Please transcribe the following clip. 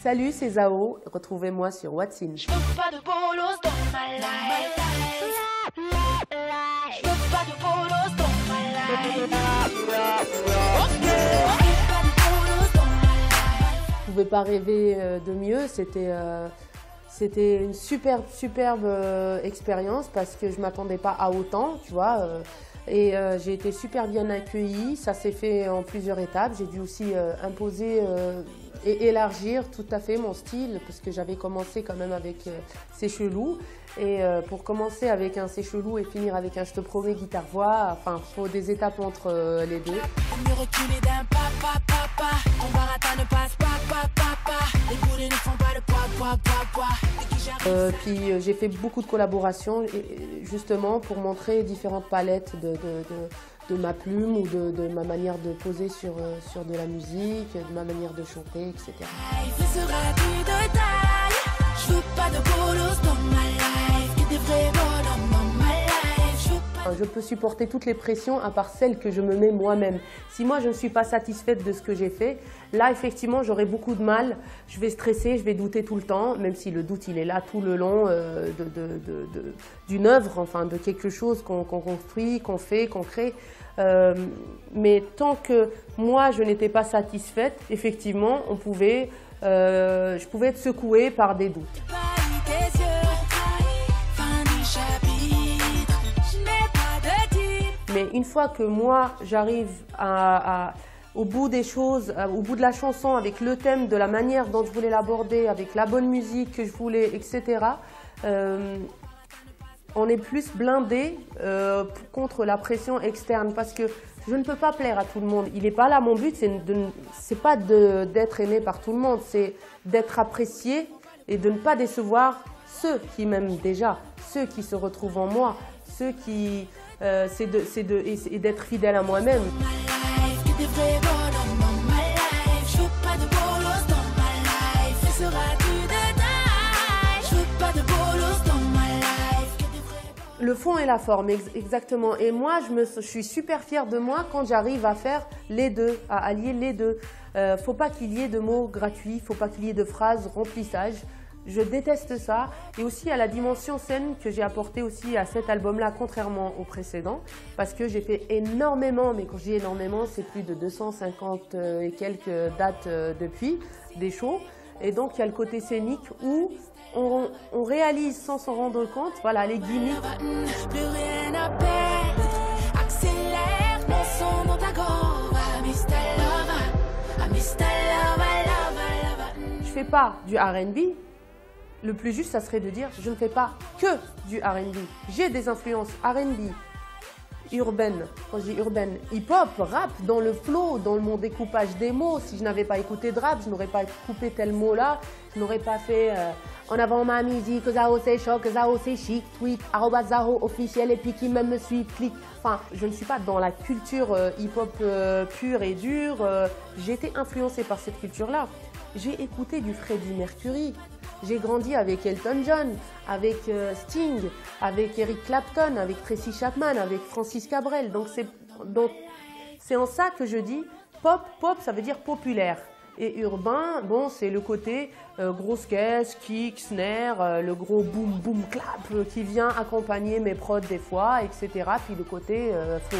Salut, c'est Zao. Retrouvez-moi sur What's In. Je veux pas de bolos dans ma life. Je veux pas de bolos dans ma life. Je pouvais pas rêver de mieux. C'était une superbe expérience parce que je m'attendais pas à autant, tu vois. Et j'ai été super bien accueillie. Ça s'est fait en plusieurs étapes. J'ai dû aussi imposer et élargir tout à fait mon style parce que j'avais commencé quand même avec C'est Chelou. Et pour commencer avec un C'est Chelou et finir avec un Je te promets guitare-voix, enfin, il faut des étapes entre les deux. Me reculer d'un papa, papa. Ton baratin ne passe pas, papa. Les boulets ne font pas de poids. Puis j'ai fait beaucoup de collaborations justement pour montrer différentes palettes de ma plume ou de ma manière de poser sur de la musique, de ma manière de chanter, etc. Ce sera du détail. Je veux pas de bolos dans ma life. Que des vrais bonhommes dans ma life. Je peux supporter toutes les pressions à part celles que je me mets moi-même. Si moi je ne suis pas satisfaite de ce que j'ai fait, là effectivement j'aurai beaucoup de mal, je vais stresser, je vais douter tout le temps, même si le doute il est là tout le long d'une œuvre, enfin de quelque chose qu'on construit, qu'on fait, qu'on crée. Mais tant que moi je n'étais pas satisfaite, effectivement je pouvais être secouée par des doutes. Mais une fois que moi, j'arrive au bout des choses, au bout de la chanson, avec le thème, de la manière dont je voulais l'aborder, avec la bonne musique que je voulais, etc., on est plus blindé contre la pression externe parce que je ne peux pas plaire à tout le monde. Il n'est pas là, mon but, c'est pas d'être aimé par tout le monde, c'est d'être apprécié et de ne pas décevoir ceux qui m'aiment déjà, ceux qui se retrouvent en moi, ceux qui... et d'être fidèle à moi-même. Le fond et la forme, exactement. Et moi, je suis super fière de moi quand j'arrive à faire les deux, à allier les deux. Faut pas qu'il y ait de mots gratuits, faut pas qu'il y ait de phrases remplissage. Je déteste ça. Et aussi à la dimension scène que j'ai apportée aussi à cet album-là, contrairement au précédent, parce que j'ai fait énormément, mais quand je dis énormément, c'est plus de 250 et quelques dates depuis, des shows. Et donc il y a le côté scénique où on réalise sans s'en rendre compte, voilà, les gimmicks. Plus rien à perdre. Accélère mon son dans ta gorge. Je fais pas du R&B. Le plus juste, ça serait de dire je ne fais pas que du R&B. J'ai des influences R&B, urbaine, quand je dis urbaine, hip-hop, rap, dans le flow, dans mon découpage des mots. Si je n'avais pas écouté de rap, je n'aurais pas coupé tel mot-là, je n'aurais pas fait en avant ma musique, Zao c'est choc, Zao c'est chic, tweet, @Zao officiel et puis qui même me suit, clique. Enfin, je ne suis pas dans la culture hip-hop pure et dure. J'ai été influencée par cette culture-là. J'ai écouté du Freddie Mercury. J'ai grandi avec Elton John, avec Sting, avec Eric Clapton, avec Tracy Chapman, avec Francis Cabrel. Donc c'est en ça que je dis pop, ça veut dire populaire. Et urbain, bon, c'est le côté grosse caisse, kick, snare, le gros boom, boom, clap qui vient accompagner mes prods des fois, etc. Puis le côté flow.